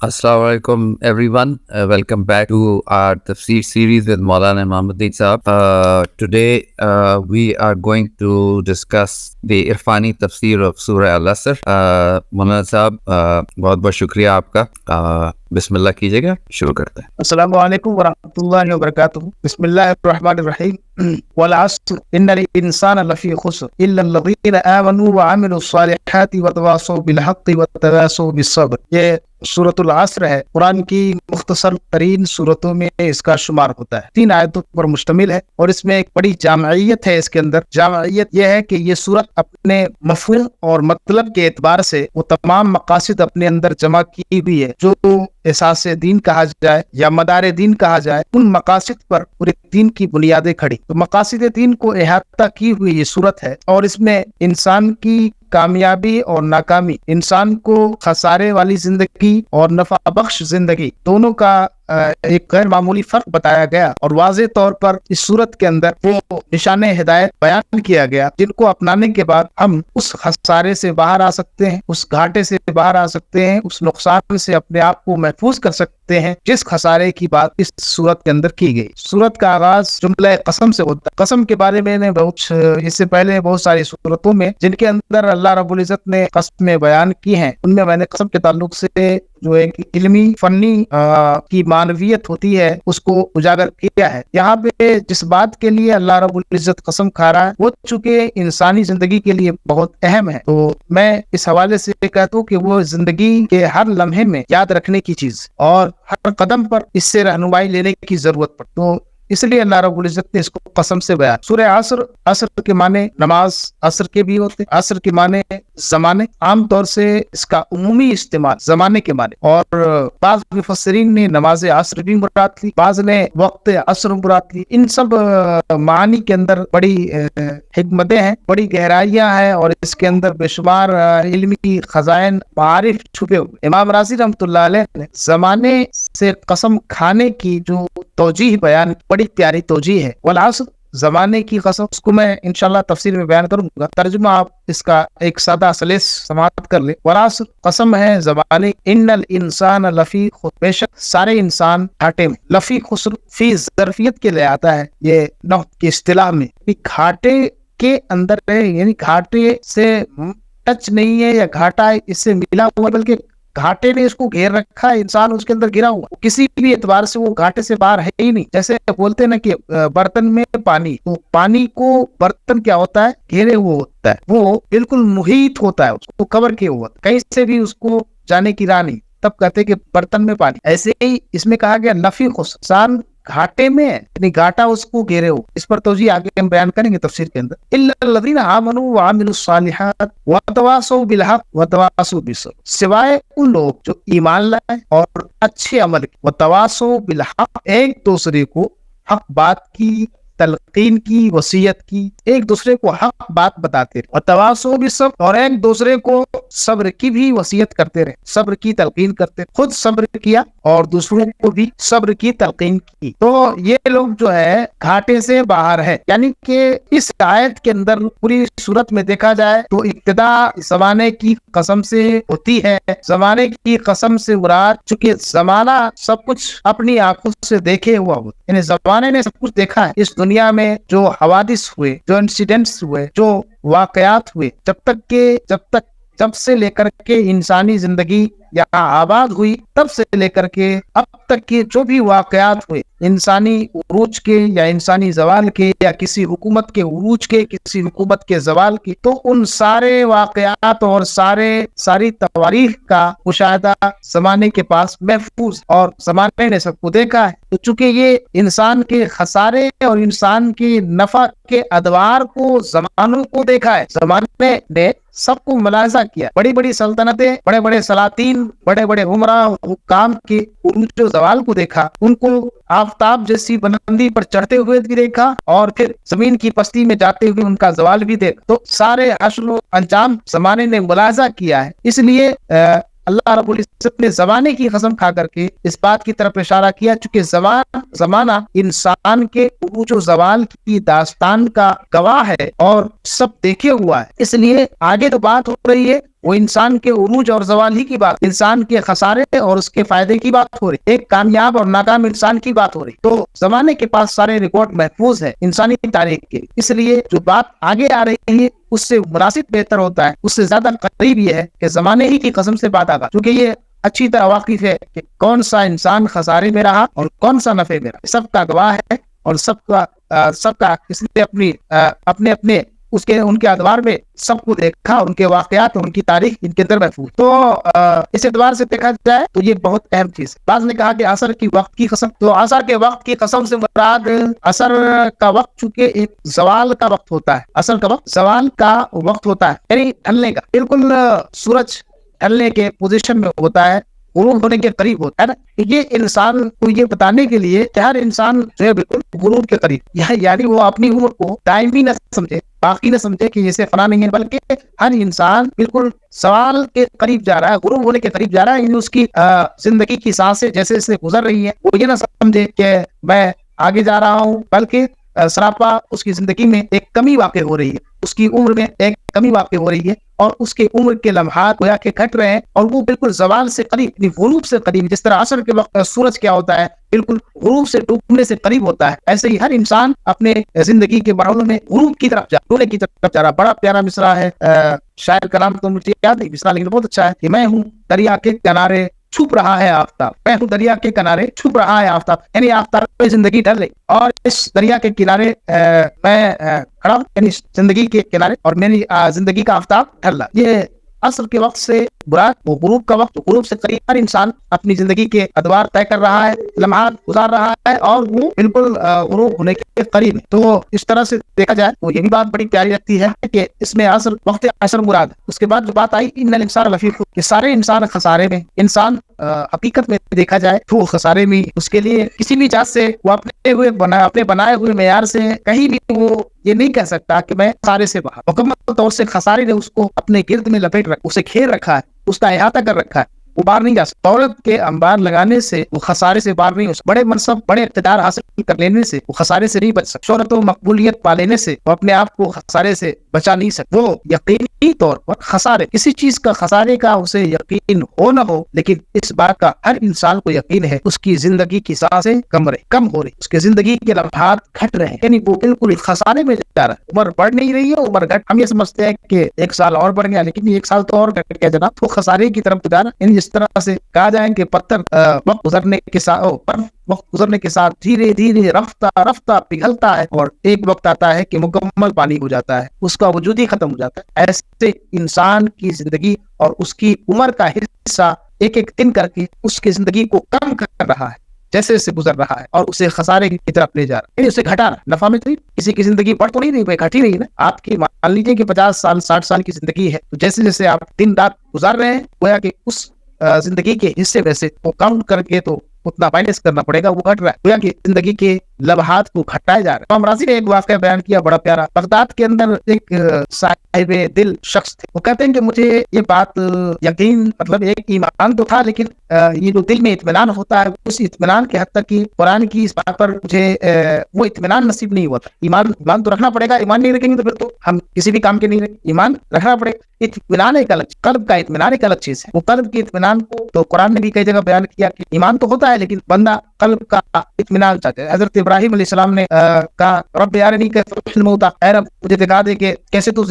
Assalamu alaikum everyone. Welcome back to our Tafsir series with Maulana Muhammadin Saab. Today we are going to discuss the Irfani Tafsir of Surah Al-Asr. Maulana Saab, बहुत बहुत शुक्रिया आपका. बिस्मिल्लाह कीजिएगा, शुरू करते हैं. अस्सलामु अलैकुम वरहमतुल्लाहि वबरकातुहू. बिस्मिल्लाहिर्रहमानिर्रहीम. वल अस्र इन्नल इंसाना लफी खुस्र इल्ला लज़ीना आमनू व अमिलुस सालिहाति व तवासौ बिल हक़्क़ि व तवासौ बिस सब्र. ये सूरतुल अस्र है. कुरान की मुख्तसर तरीन सूरतों में इसका शुमार होता है. 3 आयतों पर मुश्तमिल है और इसमें एक बड़ी जामइयत है. इसके अंदर जामइयत यह है कि ये सूरत अपने मफ़हूम और मतलब के एतबार से वो तमाम मकासिद अपने अंदर जमा की हुई है. जो एसास दीन कहा जाए या मदार दीन कहा जाए, उन मकासिद पर पूरे दीन की बुनियादें खड़ी. तो मकासिद दीन को इहाता की हुई ये सूरत है और इसमें इंसान की कामयाबी और नाकामी, इंसान को खसारे वाली जिंदगी और नफा बख्श जिंदगी, दोनों का एक गैर मामूली फर्क बताया गया और वाज़े तौर पर इस सूरत के अंदर वो निशाने हिदायत बयान किया गया जिनको अपनाने के बाद हम उस खसारे से बाहर आ सकते हैं, उस घाटे से बाहर आ सकते हैं, उस नुकसान से अपने आप को महफूज कर सकते हैं जिस खसारे की बात इस सूरत के अंदर की गई. सूरत का आगाज जुमला कसम से होता है. कसम के बारे में इससे पहले बहुत सारी सूरतों में जिनके अंदर अल्लाह रब्बुल इज्जत ने कसमें बयान की हैं, उनमें मैंने कसम के ताल्लुक से जो एक इल्मी फन्नी की मानवियत होती है उसको उजागर किया है. यहाँ पे जिस बात के लिए अल्लाह रब्बुल इज्जत कसम खा रहा है वो चूंकि इंसानी जिंदगी के लिए बहुत अहम है, तो मैं इस हवाले से कहता हूँ कि वो जिंदगी के हर लम्हे में याद रखने की चीज और हर कदम पर इससे रहनुमाई लेने की जरूरत पड़ती. तो इसलिए अल्लाह रब्बुल इज्जत ने इसको कसम से बयान. सूरह अस्र, अस्र के माने नमाज अस्र के भी होते, अस्र के माने जमाने. आमतौर से इसका उमूमी इस्तेमाल जमाने के माने और बाज़ मुफस्सिरीन ने नमाज अस्र भी मुराद ली, बाज़ ने वक्त अस्र मुराद ली. इन सब मानी के अंदर बड़ी हिकमतें हैं, बड़ी गहराइयां हैं और इसके अंदर बेशुमार इल्मी खजाइन मारिफ छुपे हुए. इमाम राज़ी रहमतुल्लाह अलैह ने जमाने से कसम खाने की जो तौजीह बयान, बड़ी प्यारी तौजीह है. वल अस्र, जमाने की कसम, उसको मैं इंशाल्लाह तफसीर में बयान करूंगा. तर्जुमा आप इसका एक सादा सलेस समाप्त कर ले. वल अस्र, कसम है जमाने, इन्नल इंसान लफी खुस्र, बेशक सारे इंसान घाटे में. लफी खुस्र फी ज़रफियत के लिए आता है ये नहव की इस्तिलाह में. घाटे के अंदर है, यानी घाटे से टच नहीं है या घाटा इससे मिला हुआ, बल्कि घाटे ने इसको घेर रखा है, इंसान उसके अंदर गिरा हुआ. किसी भी एतबार से वो घाटे से बाहर है ही नहीं. जैसे बोलते हैं ना कि बर्तन में पानी, तो पानी को बर्तन क्या होता है, घेरे हुए होता है, वो बिल्कुल मुहीत होता है, उसको कवर किए हुआ, कहीं से भी उसको जाने की राह नहीं, तब कहते हैं कि बर्तन में पानी. ऐसे ही इसमें कहा गया लफी खुस्र, इंसान घाटे में, यानी घाटा उसको घेरे हो. इस पर तौजीह आगे हम बयान करेंगे तफसीर के अंदर. इल्ला लज़ीना आमनू व अमिलुस सालिहात व तवासौ बिल हक़ व तवासौ बिस सब्र, सिवाय उन लोग जो ईमान लाए और अच्छे अमल किए. व तवासौ बिल हक़, एक दूसरे को हक बात की तलकीन की, वसीयत की, एक दूसरे को हक बात बताते रहे. और तवासौ बिस सब्र, और एक दूसरे को सब्र की भी वसीयत करते रहे, सब्र की तलकीन करते, खुद सब्र किया और दूसरों को भी सब्र की तलकीन की. तो ये लोग जो है घाटे से बाहर है. यानी कि इस आयत के अंदर पूरी सूरत में देखा जाए तो इब्तिदा जमाने की कसम से होती है. जमाने की कसम से मुराद, चूंकि जमाना सब कुछ अपनी आंखों से देखे हुआ होता, यानी जमाने ने सब कुछ देखा है. इस दुनिया में जो हवादिस हुए, जो इंसिडेंट्स हुए, जो वाकयात हुए, जब से लेकर के इंसानी जिंदगी यहाँ आबाद हुई, तब से लेकर के अब तक के जो भी वाकयात हुए, इंसानी उरूज के या इंसानी जवाल के या किसी हुकूमत के उरूज के, किसी हुकूमत के जवाल के, तो उन सारे वाकयात और सारी तवारीख का मुशाहिदा जमाने के पास महफूज और जमाने ने सबको देखा है. तो चूंकि ये इंसान के खसारे और इंसान के नफा के अदवार को जमानों को देखा है, जमाने ने सबको मुलाहिजा किया. बड़ी बड़ी सल्तनतें, बड़े बड़े सलातीन, बड़े बड़े उमरा हुक्काम के उरूज व ज़वाल को देखा, उनको आफताब जैसी बुलंदी पर चढ़ते हुए भी देखा और फिर जमीन की पस्ती में जाते हुए उनका ज़वाल भी देखा. तो सारे हश्र अंजाम जमाने ने मुलाहिजा किया है. इसलिए अल्लाह रब्बुल इज्जत ने जमाने की कसम खा करके इस बात की तरफ इशारा किया, चूंकि जमाना इंसान के उरूज व ज़वाल की दास्तान का गवाह है और सब देखे हुआ है. इसलिए आगे तो बात हो रही है وہ انسان کے عروج اور زوال ہی کی بات، انسان کے خسارے اور اس کے فائدے کی بات ہو رہی، ایک کامیاب اور ناکام انسان کی بات ہو رہی. تو زمانے کے پاس سارے ریکارڈ محفوظ ہے انسانی تاریخ کے، اس لیے جو بات آگے آ رہی ہے اس سے مناسب بہتر ہوتا ہے، اس سے زیادہ قریب یہ ہے کہ زمانے ہی کی قسم سے بات آگا، کیونکہ یہ اچھی طرح واقف ہے کہ کون سا انسان خسارے میں رہا اور کون سا نفع میں رہا، سب کا گواہ ہے اور سب کا اس نے اپنے ان کے ادوار میں سب کو دیکھا، ان کے واقعات اور ان کی تاریخ ان کے اندر محفوظ. تو اس اعتبار سے دیکھا جائے تو یہ بہت اہم چیز ہے. بعض نے کہا کہ عصر کی وقت کی قسم، تو عصر کے وقت کی قسم سے مراد عصر کا وقت چونکہ ایک زوال کا وقت ہوتا ہے، عصر کا وقت زوال کا وقت ہوتا ہے، یعنی ڈھلنے کا، بالکل سورج ڈھلنے کے پوزیشن میں ہوتا ہے، غروب ہونے کے قریب ہوتا ہے نا. یہ انسان کو یہ بتانے کے لیے کہ ہر انسان جو ہے بالکل غروب کے قریب، یعنی وہ اپنی عمر کو دائمی نہ سمجھے، باقی نہ سمجھے کہ جیسے فنا نہیں ہے، بلکہ ہر انسان بالکل زوال کے قریب جا رہا ہے، غروب ہونے کے قریب جا رہا ہے. یعنی اس کی زندگی کی سانسیں جیسے جیسے گزر رہی ہیں، وہ یہ نہ سمجھے کہ میں آگے جا رہا ہوں، بلکہ سراپا اس کی زندگی میں ایک کمی واقع ہو رہی ہے، اس کی عمر میں ایک کمی واقع ہو رہی ہے، اور اس کے عمر کے لمحات گویا کہ گھٹ رہے ہیں، اور وہ بالکل زوال سے قریب، غروب سے قریب. جس طرح عصر کے وقت سورج کیا ہوتا ہے، بالکل غروب سے ڈوبنے سے قریب ہوتا ہے، ایسے ہی ہر انسان اپنے زندگی کے مرحلوں میں غروب کی طرف جا رہا. بڑا پیارا مصرع ہے، شاعر کا نام تو مجھے یاد نہیں مصرع، لیکن بہت اچھا ہے کہ میں ہوں دریا کے کنارے چھپ رہا ہے آفتاب، میں ہوں دریا کے کنارے چھپ رہا ہے آفتاب، یعنی آفتاب میں زندگی ڈھل رہی، اور اس دریا کے کنارے میں کھڑا ہوں، یعنی زندگی کے کنارے، اور میری زندگی کا آفتاب ڈھل رہا. یہ عصر کے وقت سے براد وہ غروب کا وقت، غروب سے قریب ہر انسان اپنی زندگی کے ادوار طے کر رہا ہے، لمحات گزار رہا ہے، اور وہ بالکل غروب ہونے کے قریب ہے. تو اس طرح سے دیکھا جائے تو یہ بھی بات بڑی پیاری لگتی ہے کہ اس میں عصر وقت عصر مراد ہے. اس کے بعد جو بات آئی ان الانسان لفی خسر، کہ سارے انسان خسارے میں. انسان حقیقت میں دیکھا جائے تو خسارے میں، اس کے لیے کسی بھی جات سے وہ اپنے بنائے ہوئے معیار سے کہیں بھی وہ یہ نہیں کہہ سکتا کہ میں خسارے سے باہر. مکمل طور سے خسارے نے اس کو اپنے گرد میں لپیٹ رکھا، اسے گھیر رکھا ہے، اس کا احاطہ کر رکھا ہے، وہ باہر نہیں جا سکتا. دولت کے انبار لگانے سے وہ خسارے سے باہر نہیں ہو سکتا، بڑے منصب بڑے اقتدار حاصل کر لینے سے وہ خسارے سے نہیں بچ سکتا، شہرت و مقبولیت پا لینے سے وہ اپنے آپ کو خسارے سے بچا نہیں سکتا. وہ یقینی طور پر خسارے، کسی چیز کا خسارے کا اسے یقین ہو نہ ہو، لیکن اس بات کا ہر انسان کو یقین ہے اس کی زندگی کی سانسیں کم ہو رہی، اس کی زندگی کے لمحات گھٹ رہے ہیں، یعنی وہ بالکل خسارے میں جا رہا ہے. عمر بڑھ نہیں رہی ہے، عمر گھٹ. ہم یہ سمجھتے ہیں کہ ایک سال اور بڑھ گیا، لیکن 1 سال تو اور گھٹ گیا جناب، وہ خسارے کی طرف جا رہا ہے. یعنی جس طرح سے کہا جائے کہ پتھر وقت گزرنے کے ساتھ دھیرے دھیرے رفتہ پگھلتا ہے، اور ایک وقت آتا ہے کہ مکمل پانی ہو جاتا ہے، اس کا وجود ہی ختم ہو جاتا ہے. ایسے انسان کی زندگی اور اس کی عمر کا حصہ ایک ایک دن کر کے اس کی زندگی کو کم کر رہا ہے، جیسے جیسے گزر رہا ہے، اور اسے خسارے کی طرف لے جا رہا ہے، یعنی اسے گھٹا رہا. نفع میں تو کسی کی زندگی بڑھ تو نہیں رہی، گھٹ ہی رہی ہے نا. آپ کی مان لیجیے کہ 50 سال 60 سال کی زندگی ہے، تو جیسے جیسے آپ دن رات گزار رہے ہیں، گویا کہ اس زندگی کے حصے میں سے وہ کاؤنٹ کر کے تو اتنا مائنس کرنا پڑے گا، وہ گھٹ رہا ہے، گویا کہ زندگی کے لمحات کو گھٹائے جا رہا ہے. امام راضی نے ایک واقعہ بیان کیا بڑا پیارا. بغداد کے اندر ایک صاحب دل شخص تھے، وہ کہتے ہیں کہ مجھے یہ بات یقین، مطلب ایک ایمان تو تھا، لیکن یہ جو دل میں اطمینان ہوتا ہے، اس اطمینان کے حد تک کہ قرآن کی اس بات پر مجھے وہ اطمینان نصیب نہیں ہوا تھا. ایمان تو رکھنا پڑے گا، ایمان نہیں رکھیں گے تو پھر تو ہم کسی بھی کام کے نہیں رہیں. ایمان رکھنا پڑے گا. اطمینان ایک الگ، قلب کا اطمینان ایک الگ چیز ہے. وہ قلب کے اطمینان کو تو قرآن نے بھی کئی جگہ بیان کیا کہ ایمان تو ہوتا ہے، لیکن بندہ قلب کا اطمینان چاہتے ہیں. حضرت ابراہیم علیہ السلام نے کہا رب ارنی کیف تحیی الموتی، اے رب مجھے دکھا دے کہ کیسے تو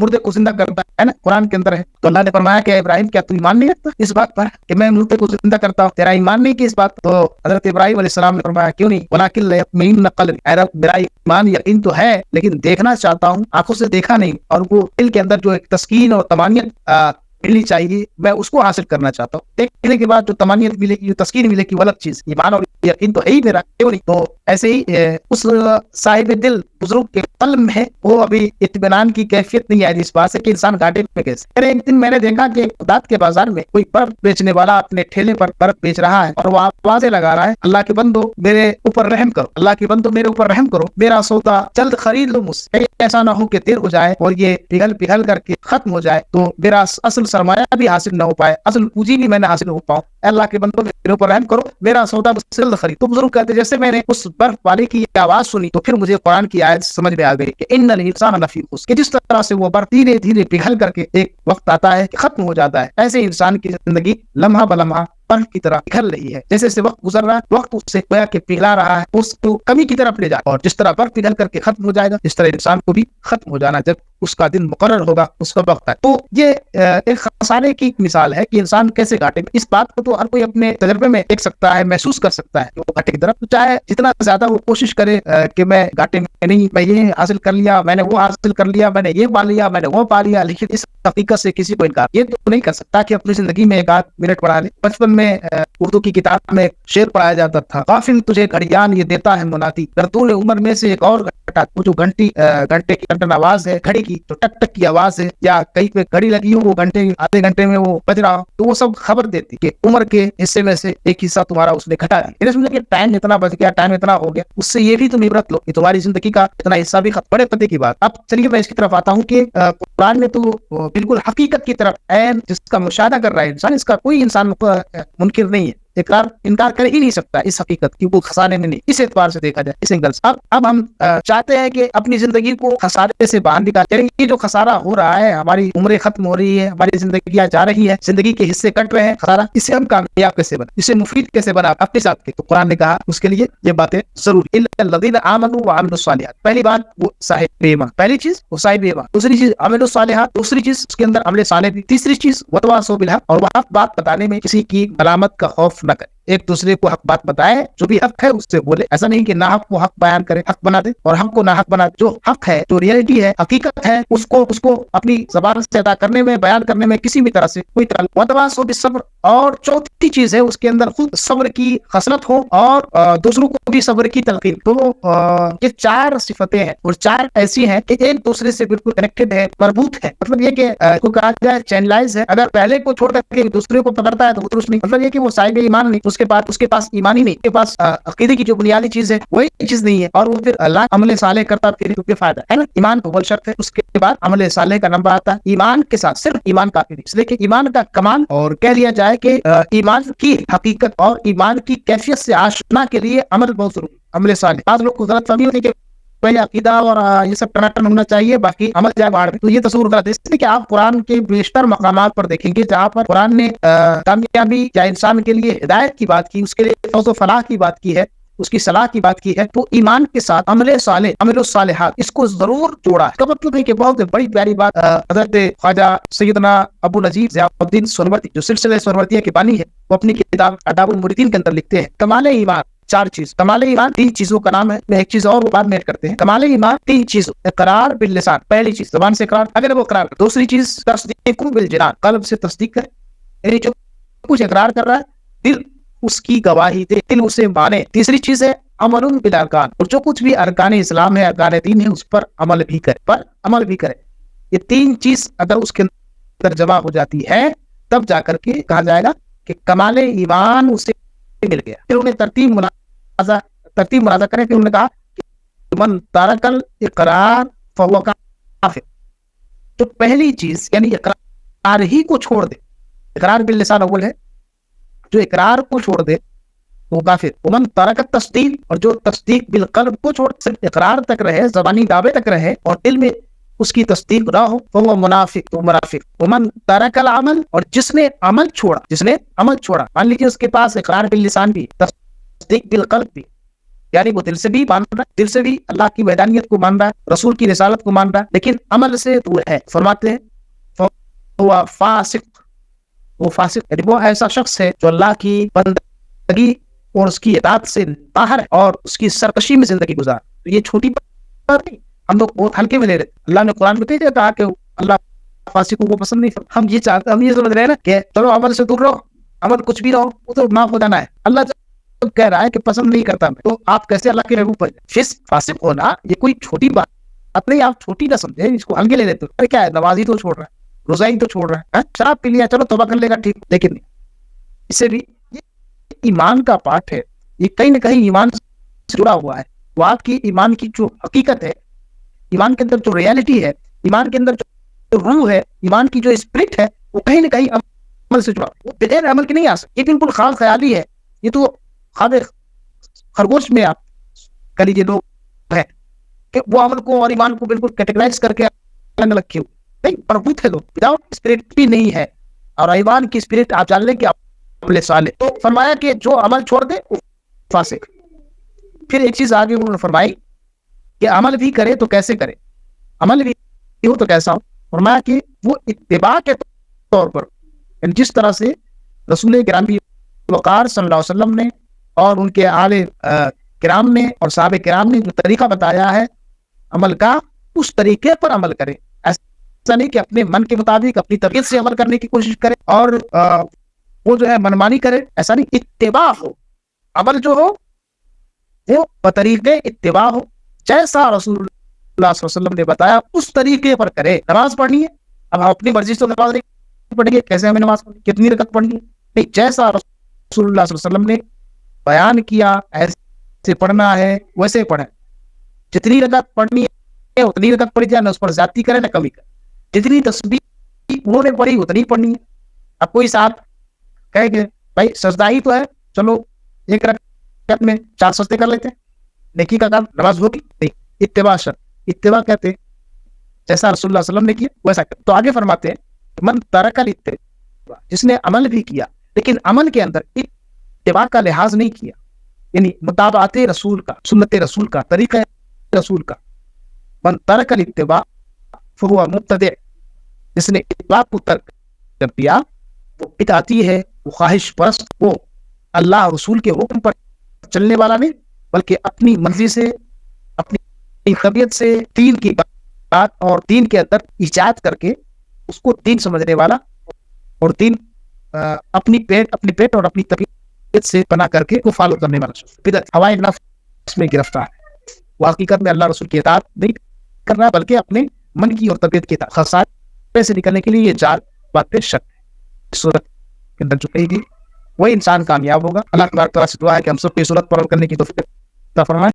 مردے کو زندہ کرتا ہے نا، قرآن کے اندر ہے. تو اللہ نے فرمایا کہ ابراہیم کیا تو ایمان نہیں رکھتا اس بات پر کہ میں مردے کو زندہ کرتا ہوں؟ تیرا ایمان نہیں کہ اس بات. تو حضرت ابراہیم علیہ السلام نے فرمایا کیوں نہیں، ولکن لیطمئن قلبی، اے رب میرا ایمان یقین تو ہے لیکن دیکھنا چاہتا ہوں، آنکھوں سے دیکھا نہیں، اور وہ دل کے اندر جو ایک تسکین اور طمانینت ملنی چاہیے میں اس کو حاصل کرنا چاہتا ہوں. دیکھنے کے بعد جو طمانینت ملے گی، جو تسکین ملے گی، وہ الگ چیز. ایمان اور یقین تو ہے ہی میرا، کیوں نہیں. تو ایسے ہی اس صاحب دل بزرگ کے قلب میں وہ ابھی اطمینان کی کیفیت نہیں آئی، اس بات سے کہ انسان گھاٹے میں کیسے. ایک دن میں نے دیکھا کہ بغداد کے بازار میں کوئی برف بیچنے والا اپنے ٹھیلے پر برف بیچ رہا ہے، اور وہ آوازیں لگا رہا ہے اللہ کے بندو میرے اوپر رحم کرو، اللہ کے بندو میرے اوپر رحم کرو، میرا سودا جلد خرید لو مجھ سے، ایسا نہ ہو کہ دیر ہو جائے اور یہ پگھل کر کے ختم ہو جائے تو میرا اصل सरमाया भी हासिल ना हो पाए, असल पूंजी भी मैं ना हासिल हो पाऊं, अल्लाह के बंदों मेरे ऊपर रहम करो, मेरा सौदा मुझसे जल्द खरीद। तो बुजुर्ग कहते जैसे मैंने उस बर्फ वाले की आवाज सुनी तो फिर मुझे कुरान की आयत समझ में आ गई कि इन्नल इंसान लफी खुस्र, कि जिस तरह से वो बर्फ धीरे धीरे पिघल करके एक वक्त आता है कि खत्म हो जाता है, ऐसे इंसान की जिंदगी लम्हा बलम्हा बर्फ की तरह पिघल रही है। जैसे जैसे वक्त गुजर रहा है, वक्त उससे गोया के पिघला रहा है, उसको कमी की तरफ ले जाए, और जिस तरह बर्फ पिघल करके खत्म हो जाएगा, इस तरह इंसान को भी खत्म हो जाना जब उसका दिन मुकर्रर होगा, उसका वक्त है। तो ये एक खसारे की मिसाल है कि इंसान कैसे घाटे में। इस बात को तो हर कोई अपने तजर्बे में देख सकता है, महसूस कर सकता है कि वो घाटे की तरफ, तो चाहे जितना ज्यादा वो कोशिश करे कि मैं घाटे में नहीं, मैं ये हासिल कर लिया, मैंने वो हासिल कर लिया, मैंने ये पा लिया, मैंने वो पा लिया, लेकिन इस हकीकत से किसी को इनकार ये तो नहीं कर सकता कि अपनी जिंदगी में एक आध मिनट पढ़ा ले। बचपन में उर्दू की किताब में शेर पढ़ाया जाता था, काफिल तुझे घड़ियान ये देता है मुनादी, गर्दून उम्र में से एक और घटा, वो जो घंटे की टन आवाज है घड़ी की, तो टक टक की आवाज है, या कहीं पे घड़ी लगी हो, वो घंटे आधे घंटे में वो बज रहा हो, तो वो सब खबर देती कि उम्र के हिस्से में से एक हिस्सा तुम्हारा उसने घटा दिया, टाइम इतना बच गया, टाइम इतना हो गया। उससे ये भी तुम इबरत लो कि तुम्हारी जिंदगी का इतना हिस्सा भी बड़े पते की बात। अब चलिए मैं इसकी तरफ आता हूँ कि कुरान में तो बिल्कुल हकीकत की तरफ ऐन जिसका मुशाहदा कर रहा है इंसान, इसका कोई इंसान मुनकिर नहीं है, इनकार कर ही नहीं सकता इस हकीकत की, वो खसारे में नहीं, इस एतबार से देखा जाए, इस एंगल से। अब हम चाहते हैं कि अपनी जिंदगी को खसारे से बाहर निकाल, ये जो खसारा हो रहा है, हमारी उम्रें खत्म हो रही है, हमारी जिंदगी जा रही है, जिंदगी के हिस्से कट रहे हैं, खसारा, इससे हम कामयाब कैसे बने, इससे मुफीद कैसे बना अपने साथ के। तो कुरान ने कहा उसके लिए ये बातें जरूरी। इल्लल्लज़ीना आमनू व अमिलुस सालिहात, पहली बात वो साहिब ईमान, पहली चीज वो साहिब ईमान, दूसरी चीज अमिलुस सालिहात, दूसरी चीज उसके अंदर अमले सालेह भी, तीसरी चीज वतवासौ बिल हक, और वह हक बात बताने में किसी की मलामत का खौफ न करे, एक दूसरे को हक बात बताए, जो भी हक है उससे बोले, ऐसा नहीं कि ना हक को हक बयान करे, हक बना दे, और हमको ना हक बना दे। जो हक है, जो रियलिटी है, हकीकत है, उसको अपनी ज़बान से अदा करने में, बयान करने में किसी भी तरह से कोई तरह। वतवासौ बिस्सब्र, और चौथी चीज है उसके अंदर खुद सब्र की खसलत हो और दूसरों को भी सब्र की तलकीन। तो ये चार सिफतें हैं, और चार ऐसी हैं कि एक दूसरे से बिल्कुल कनेक्टेड है, मरबूत है। मतलब ये कि कहा जाए चैनलाइज है, अगर पहले को छोड़ करके दूसरे को पकड़ता है तो दुरुस्त नहीं। मतलब ये कि वो साहिब ईमान नहीं, उसके पास ईमान ही नहीं, उसके पास अकीदे की जो बुनियादी चीज है वही चीज नहीं है, और वो फिर अल्लाह अमले साले करता फिर तो क्या फायदा है ना। ईमान तो अव्वल शर्त है, उसके बाद अमले साले का नंबर आता है। ईमान के साथ सिर्फ ईमान काफी नहीं, इसलिए कि ईमान का कमाल और कह लिया जाए कि ईमान की हकीकत और ईमान की कैफियत से आशना के लिए अमल बहुत जरूरी, अमले साले। बाद लोग को गलत फहमी होती है कि पहले अकीदा और ये सब टनाटन होना चाहिए, बाकी अमल जाए बाहर में, तो ये तस्वीर गलत है। इसलिए कि आप कुरान के बेशतर मकामात पर देखेंगे जहाँ पर कुरान ने कामयाबी या इंसान के लिए हिदायत की बात की, उसके लिए फौज व फलाह की बात की है, उसकी सलाह की बात की है, तो ईमान के साथ अमले साले, अमलुस सालिहात, इसको जरूर जोड़ा है। इसका मतलब है कि बहुत बड़ी प्यारी बात हजरत ख्वाजा सैयदना अबू नजीब ज़ियाउद्दीन सुहरवर्ती, जो सिलसिले सुहरवर्तिया के बानी है, वो अपनी किताब अदाबुल मुरीदीन के अंदर लिखते हैं, कमाल ईमान चार चीज, कमाल ईमान तीन चीजों का नाम है। मैं एक चीज और बाद में ऐड करते हैं। कमाल ईमान तीन चीज, इकरार बिल लिसान, पहली चीज जबान से इकरार, अगर वो इकरार, दूसरी चीज तस्दीक बिल जिनान, कल्ब से तस्दीक करे, यानी जो कुछ इकरार कर रहा है दिल उसकी गवाही दे, दिल उसे माने। तीसरी चीज है अमरुन बिल अरकान, और जो कुछ भी अरकान इस्लाम है, अरकान दीन है, उस पर अमल भी करे, ये तीन चीज अगर उसके अंदर जमा हो जाती है तब जाकर के कहा जाएगा कि कमाल ईमान उसे मिल गया। फिर उन्हें तरतीब मुलाजा करें, फिर उन्होंने कहा कि मन तारकल इकरार फहुवा काफिर, तो पहली चीज यानी इकरार ही को छोड़ दे, इकरार बिल लिसान अव्वल है, जो इकरार को छोड़ दे वो काफिर। उमन तारकत तस्दीक, और जो तस्दीक बिल कल्ब को छोड़ सिर्फ इकरार तक रहे, जबानी दावे तक रहे और दिल में उसकी तस्दीक ना हो, वो मुनाफिक, तो मुनाफिक। उमन तारकल अमल, और जिसने अमल छोड़ा, मान लीजिए उसके पास इकरार बिल लिसान भी, तस्दीक बिल कल्ब भी, यानी वो दिल से भी मान रहा है, दिल से भी अल्लाह की वहदानियत को मान रहा है, रसूल की रिसालत को मान रहा है, लेकिन अमल से दूर है। फरमाते हैं वो फासिक, वो ऐसा शख्स है जो अल्लाह की बंदगी और उसकी इताअत से बाहर है और उसकी सरकशी में जिंदगी गुजार। तो ये छोटी बात नहीं, हम लोग बहुत हल्के में ले रहे। अल्लाह ने कुरान में कहा कि अल्लाह फासिकों को पसंद नहीं। हम ये समझ रहे हैं ना कि चलो अमल से दूर रहो, अमल कुछ भी रहो, वो तो माफ हो जाना है। अल्लाह जब कह रहा है कि पसंद नहीं करता मैं, तो आप कैसे अल्लाह के महबूब पर फासिक होना ये कोई छोटी बात नहीं, आप छोटी ना समझे, इसको हल्के ले लेते हो। अरे क्या है, नमाजी तो छोड़ रहा है, रोजाई तो छोड़ रहा है, शराब पी लिया चलो तौबा कर लेगा ठीक, लेकिन इससे भी ईमान का पार्ट है, ये कहीं ना कहीं ईमान से जुड़ा हुआ है। वो आपकी ईमान की जो हकीकत है, ईमान के अंदर जो रियलिटी है, ईमान के अंदर जो रूह है, ईमान की जो स्पिरिट है, وہ کہیں نہ کہیں عمل سے جڑا، وہ بغیر عمل کے نہیں آ سکتا. یہ بالکل خام خیالی ہے. یہ تو خواب خرگوش میں آپ کر لیجیے لوگ ہیں کہ وہ عمل کو اور ایمان کو بالکل کیٹیگرائز کر کے الگ رکھے ہوئے. نہیں، مربوط ہے لوگ، وداؤٹ اسپرٹ بھی نہیں ہے. اور ایمان کی اسپرٹ آپ جان لیں کہ عمل صالح. تو فرمایا کہ جو عمل چھوڑ دے وہ فاسق. پھر ایک چیز آگے انہوں نے فرمائی کہ عمل بھی کرے تو کیسے کرے، عمل بھی ہو تو کیسا ہو. فرمایا کہ وہ اتباع کے طور پر، یعنی جس طرح سے رسول کرام وقار صلی اللہ علیہ وسلم نے اور ان کے آل کرام نے اور صحابہ کرام نے جو طریقہ بتایا ہے عمل کا، اس طریقے پر عمل کرے. ایسا نہیں کہ اپنے من کے مطابق اپنی طبیعت سے عمل کرنے کی کوشش کرے اور وہ جو ہے منمانی کرے. ایسا نہیں، اتباع ہو. عمل جو ہو وہ بطریقے اتباع ہو، جیسا رسول اللہ صلی اللہ علیہ وسلم نے بتایا اس طریقے پر کرے. نماز پڑھنی ہے، اب ہم اپنی مرضی سے نماز نہیں پڑھیں گے. کیسے ہمیں نماز پڑھنی، کتنی رکعت پڑھنی ہے؟ نہیں، جیسا رسول اللہ صلی اللہ علیہ وسلم نے بیان کیا ایسے پڑھنا ہے ویسے پڑھیں. جتنی رکعت پڑھنی ہے اتنی رکعت پڑھی جائے، نہ اس پر زیادتی کرے نہ کمی کرے. جتنی تسبیح انہوں نے پڑھی اتنی پڑھنی ہے. اب کوئی صاحب کہے کہ بھائی سجدہ ہی تو ہے، چلو ایک رکعت میں 4 سجدے کر لیتے ہیں، نیکی کا کام، نماز ہوگی نہیں. اتباع شرط. اتباع کہتے ہیں جیسا رسول اللہ صلی اللہ علیہ وسلم نے کیا ویسا کرتے. تو آگے فرماتے ہیں من ترک الاتباع، جس نے عمل بھی کیا لیکن عمل کے اندر اتباع کا لحاظ نہیں کیا، یعنی متابعت رسول کا، سنت رسول کا، طریقہ رسول کا. من ترک الاتباع فهو مبتدع، جس نے اتباع کو ترک کر دیا وہ بدعتی ہے، وہ خواہش پرست، وہ اللہ رسول کے حکم پر چلنے والا نہیں بلکہ اپنی مرضی سے، اپنی طبیعت سے دین کی بات اور دین کے اندر ایجاد کر کے اس کو دین سمجھنے والا، اور دین اپنی پیٹ اور اپنی طبیعت سے بنا کر کے کو فالو کرنے والا بدعت ہوائے نفس میں گرفتار ہے. وہ حقیقت میں اللہ رسول کی اطاعت نہیں کر رہا بلکہ اپنے من کی اور طبیعت کی اطاعت. خسارے سے نکلنے کے لیے یہ 4 باتیں شرط ہے. اس صورت کے اندر جو کہی گئی وہی انسان کامیاب ہوگا. اللہ تبارک و تعالیٰ سے دعا ہے کہ ہم سب کی صورت پر عمل کرنے کی توفیق عطا فرمائے.